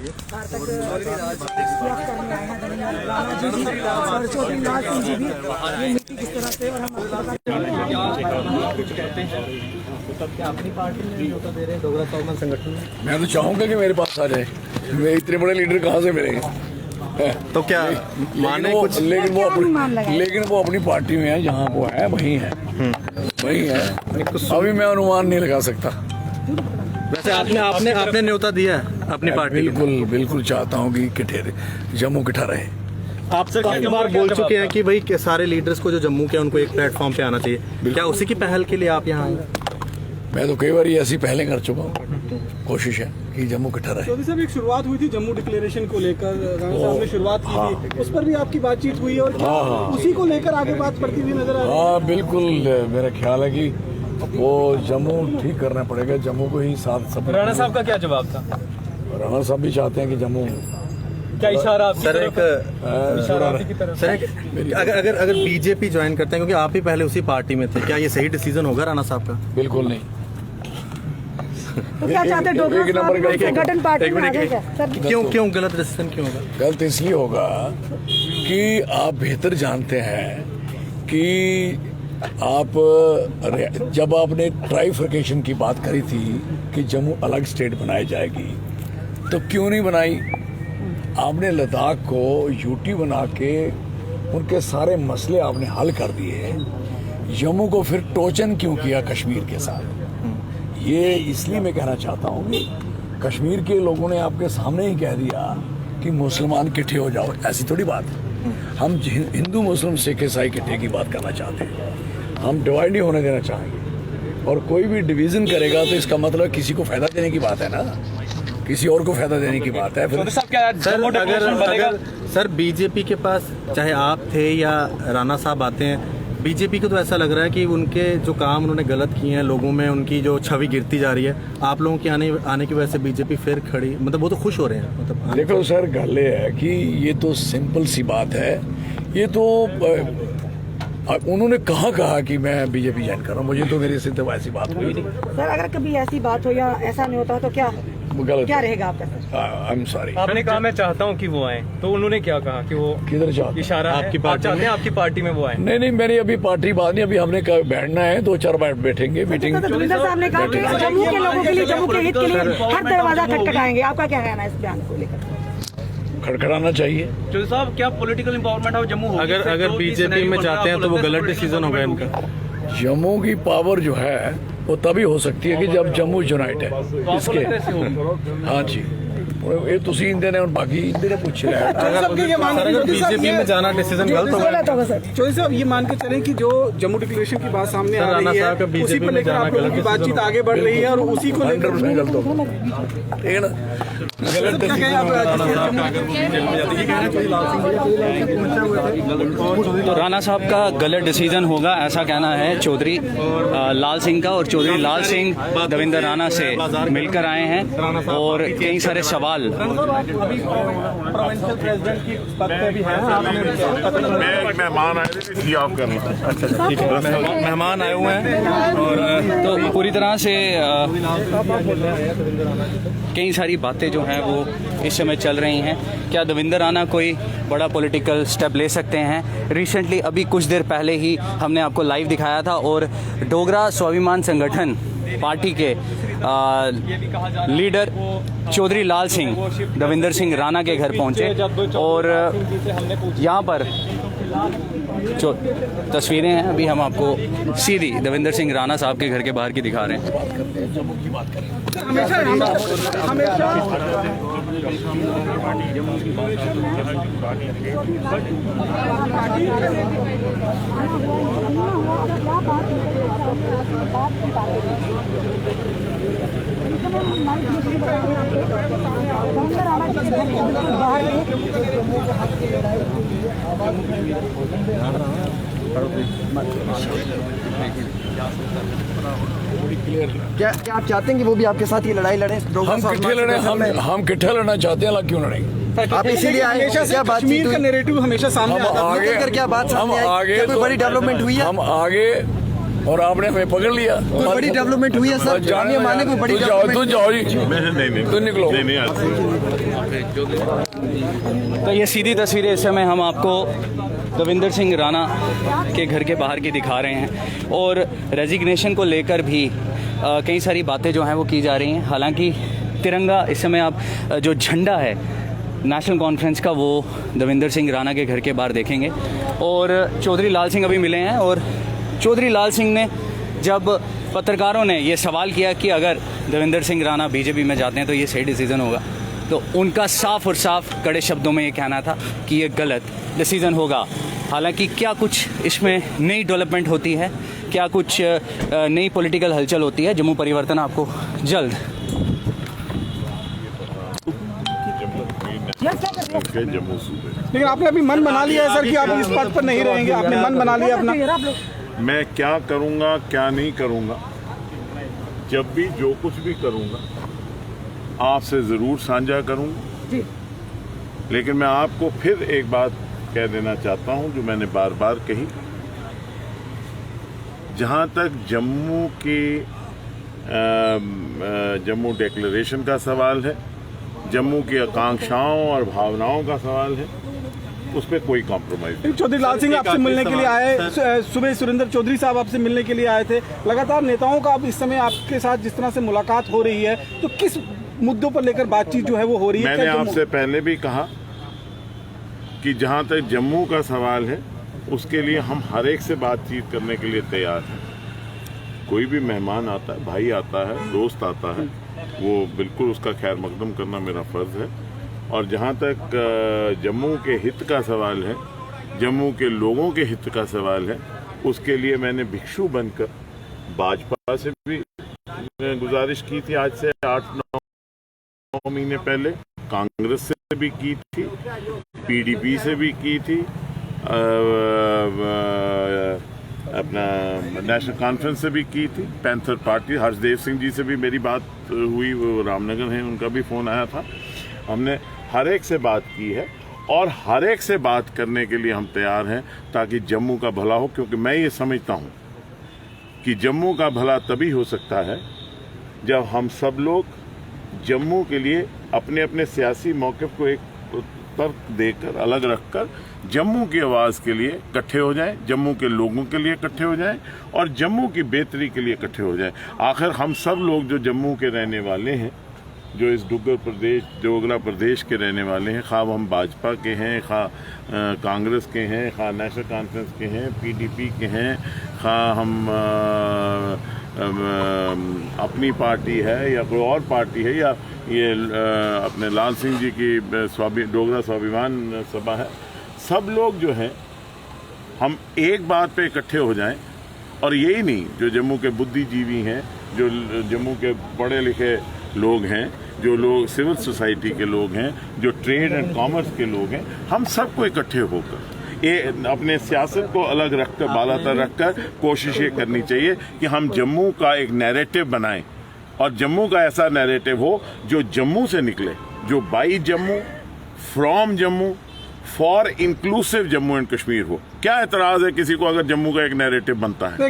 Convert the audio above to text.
मैं तो चाहूंगा कि मेरे पास आ जाए। मैं इतने बड़े लीडर कहाँ से मिलेंगे? तो क्या माने कुछ, लेकिन वो अपनी पार्टी में है, जहाँ वो है वही है, वही है। अभी मैं अनुमान नहीं लगा सकता। वैसे आपने न्योता दिया है अपनी पार्टी? बिल्कुल चाहता हूँ कि जम्मू किठा रहे। आपसे काफी बार बोल चुके हैं कि भाई सारे लीडर्स को जो जम्मू के उनको एक प्लेटफॉर्म पे आना चाहिए। क्या उसी की पहल के लिए आप यहाँ आए? मैं तो कई बार ऐसी पहले कर चुका हूँ। कोशिश है कि जम्मू किठा रहे। चौधरी साहब, एक शुरुआत हुई थी जम्मू डिक्लेरेशन को लेकर, राणा साहब ने शुरुआत की थी, उस पर भी आपकी बातचीत हुई और उसी को लेकर आगे बात बढ़ती हुई नजर आ रही है। हाँ बिल्कुल, मेरा ख्याल है कि वो जम्मू ठीक करना पड़ेगा, जम्मू को ही साथ सब। राणा साहब का क्या जवाब था? राणा साहब भी चाहते हैं कि जम्मू क्या इशारा आपकी सर तरफ? इशारा आपकी तरफ? सर अगर बीजेपी ज्वाइन करते हैं, क्योंकि आप ही पहले उसी पार्टी में थे, क्या ये सही डिसीजन होगा राणा साहब का? बिल्कुल नहीं। तो क्या चाहते हैं डोगरा गठन पार्टी में आ गए क्या? क्यों गलत डिसीजन क्यों होगा? गलत इसलिए होगा कि आप बेहतर जानते हैं कि जब आपने ट्राइफर्केशन की बात करी थी कि जम्मू अलग स्टेट बनाई जाएगी, तो क्यों नहीं बनाई? आपने लद्दाख को यूटी बना के उनके सारे मसले आपने हल कर दिए। जम्मू को फिर टोचन क्यों किया कश्मीर के साथ? ये इसलिए मैं कहना चाहता हूँ कि कश्मीर के लोगों ने आपके सामने ही कह दिया कि मुसलमान इकट्ठे हो जाओ। ऐसी थोड़ी बात है। हम हिंदू मुस्लिम सिख ईसाई इकट्ठे की बात करना चाहते हैं। हम डिवाइड नहीं होने देना चाहेंगे, और कोई भी डिवीजन करेगा तो इसका मतलब किसी को फायदा देने की बात है ना, किसी और को फायदा देने की बात है। फिर सर बीजेपी के पास चाहे आप थे या राणा साहब आते हैं, बीजेपी को तो ऐसा लग रहा है कि उनके जो काम उन्होंने गलत किए हैं, लोगों में उनकी जो छवि गिरती जा रही है। आप लोगों के आने की वजह से बीजेपी फिर खड़ी, मतलब वो तो खुश हो रहे हैं। मतलब देखो सर, गल ये है कि ये तो सिंपल सी बात है। ये तो उन्होंने कहा कि मैं बीजेपी ज्वाइन कर रहा हूँ, मुझे तो मेरे से तो ऐसी बात हुई नहीं। सर अगर कभी ऐसी बात हो या ऐसा नहीं होता तो क्या रहेगा आपका? I am sorry. आपने कहा मैं चाहता हूँ कि वो आए, तो उन्होंने क्या कहा कि वो किधर चाहते? इशारा आपकी है, पार्टी चाहते हैं आपकी पार्टी में वो आए? नहीं, मेरी अभी पार्टी बात नहीं। अभी हमने बैठना है, 2-4 बार बैठेंगे मीटिंग। दविंदर साहब ने कहा कि जम्मू के लोगों के लिए, जम्मू के हित के लिए हर दरवाजा खटखटाएंगे। आपका क्या कहना है इस बयान को लेकर? खड़खड़ाना चाहिए। चौधरी साहब, क्या पॉलिटिकल एम्पावरमेंट ऑफ जम्मू होगी? अगर बीजेपी में जाते हैं तो वो गलत डिसीजन होगा इनका। जम्मू की पावर जो है वो तभी हो सकती है कि जब जम्मू यूनाइट है इसके। हाँ जी, ये तुसी इंदे ने और बाकी इंदे ने पूछ लिया। अगर बीजेपी में जाना डिसीजन गलत होगा। चौधरी साहब, ये मान के चलें कि जो जम्मू डिक्लेरेशन की बात सामने आ रही है, उसी को लेकर आप लोगों की बातचीत आगे बढ़ रही है और उसी को लेकर 100% गलत होगा, ठीक है ना? तो राणा साहब का गलत डिसीजन होगा, ऐसा कहना है चौधरी लाल सिंह का। और चौधरी लाल सिंह दविंदर राणा से मिलकर आए हैं और कई सारे सवाल। मेहमान आए थे ऑफ करना। अच्छा ठीक है, मेहमान आए हुए हैं। और तो पूरी तरह से कई सारी बातें जो हैं वो इस समय चल रही हैं। क्या दविंदर राणा कोई बड़ा पॉलिटिकल स्टेप ले सकते हैं? रिसेंटली अभी कुछ देर पहले ही हमने आपको लाइव दिखाया था, और डोगरा स्वाभिमान संगठन पार्टी के लीडर चौधरी लाल सिंह दविंदर सिंह राणा के घर पहुंचे, और यहाँ पर जो तस्वीरें हैं अभी हम आपको सीधी दविंदर सिंह राणा साहब के घर के बाहर की दिखा रहे हैं। क्या आप चाहते हैं कि वो भी आपके साथ ये लड़ाई लड़े? हम किट्ठे लड़े, हम किट्ठे लड़ना चाहते हैं, क्यों लड़ेंगे? आप इसीलिए हमेशा से कश्मीर का नैरेटिव हमेशा सामने आता है। क्या बात सामने आई? कोई बड़ी डेवलपमेंट हुई है? हम आगे और आपने हमें पकड़ लिया। कोई बड़ी डेवलपमेंट हुई है सर? जाने माने कोई बड़ी तू जाओ जी, नहीं तो निकलो। नहीं तो ये सीधी तस्वीरें इस समय हम आपको दविंदर सिंह राणा के घर के बाहर की दिखा रहे हैं और रेजिग्नेशन को लेकर भी कई सारी बातें जो हैं वो की जा रही हैं। हालांकि तिरंगा इस समय आप जो झंडा है नेशनल कॉन्फ्रेंस का वो दविंदर सिंह राणा के घर के बाहर देखेंगे। और चौधरी लाल सिंह अभी मिले हैं और चौधरी लाल सिंह ने जब पत्रकारों ने ये सवाल किया कि अगर दविंदर सिंह राणा बीजेपी में जाते हैं तो ये सही डिसीज़न होगा, तो उनका साफ और साफ कड़े शब्दों में ये कहना था कि ये गलत डिसीज़न होगा। हालांकि क्या कुछ इसमें नई डेवलपमेंट होती है, क्या कुछ नई पॉलिटिकल हलचल होती है, जम्मू परिवर्तन आपको जल्द। जम्मू सूबे लेकिन आपने अभी मन बना लिया है सर कि आप इस पद पर नहीं रहेंगे, आपने मन बना लिया अपना। मैं क्या करूंगा क्या नहीं करूंगा, जब भी जो कुछ भी करूंगा आपसे जरूर साझा करूंगा। लेकिन मैं आपको फिर एक बात कह देना चाहता हूं जो मैंने बार बार कही, जहां तक जम्मू की जम्मू डिक्लेरेशन का सवाल है, जम्मू की आकांक्षाओं और भावनाओं का सवाल है, उस पर कोई कॉम्प्रोमाइज नहीं। चौधरी लाल सिंह आपसे मिलने के लिए आए, सुबह सुरेंद्र चौधरी साहब आपसे मिलने के लिए आए थे। लगातार नेताओं का अब इस समय आपके साथ जिस तरह से मुलाकात हो रही है, तो किस मुद्दों पर लेकर बातचीत जो है वो हो रही है? मैंने आपसे पहले भी कहा कि जहां तक जम्मू का सवाल है उसके लिए हम हर एक से बातचीत करने के लिए तैयार हैं। कोई भी मेहमान आता है, भाई आता है, दोस्त आता है, वो बिल्कुल उसका खैर मकदम करना मेरा फर्ज है। और जहाँ तक जम्मू के हित का सवाल है, जम्मू के लोगों के हित का सवाल है, उसके लिए मैंने भिक्षु बनकर भाजपा से भी गुजारिश की थी, आज से 8-9 महीने पहले कांग्रेस से भी की थी, पीडीपी से भी की थी, अपना नेशनल कॉन्फ्रेंस से भी की थी, पैंथर पार्टी हर्षदेव सिंह जी से भी मेरी बात हुई, वो रामनगर हैं, उनका भी फ़ोन आया था। हमने हर एक से बात की है और हर एक से बात करने के लिए हम तैयार हैं ताकि जम्मू का भला हो, क्योंकि मैं ये समझता हूँ कि जम्मू का भला तभी हो सकता है जब हम सब लोग जम्मू के लिए अपने अपने सियासी मौक़िफ़ को एक तर्क देकर अलग रखकर जम्मू की आवाज़ के लिए इकट्ठे हो जाएं, जम्मू के लोगों के लिए इकट्ठे हो जाएं और जम्मू की बेहतरी के लिए इकट्ठे हो जाएं। आखिर हम सब लोग जो जम्मू के रहने वाले हैं, जो इस डोगरा प्रदेश के रहने वाले हैं, खा हम भाजपा के हैं, खा कांग्रेस के हैं, खा नेशनल कॉन्फ्रेंस के हैं, पीडीपी के हैं, खा हम अपनी पार्टी है या कोई और पार्टी है, या ये अपने लाल सिंह जी की डोगरा स्वाभिमान सभा है, सब लोग जो हैं हम एक बात पे इकट्ठे हो जाएं। और यही नहीं, जो जम्मू के बुद्धिजीवी हैं, जो जम्मू के पढ़े लिखे लोग हैं, जो लोग सिविल सोसाइटी के लोग हैं, जो ट्रेड एंड कॉमर्स के लोग हैं, हम सबको इकट्ठे होकर अपने सियासत को अलग रखकर, बालातर रखकर कोशिश ये करनी चाहिए कि हम जम्मू का एक नैरेटिव बनाएं और जम्मू का ऐसा नैरेटिव हो जो जम्मू से निकले, जो by Jammu, from Jammu, for inclusive Jammu and Kashmir हो। क्या एतराज़ है किसी को अगर जम्मू का एक नैरेटिव बनता है?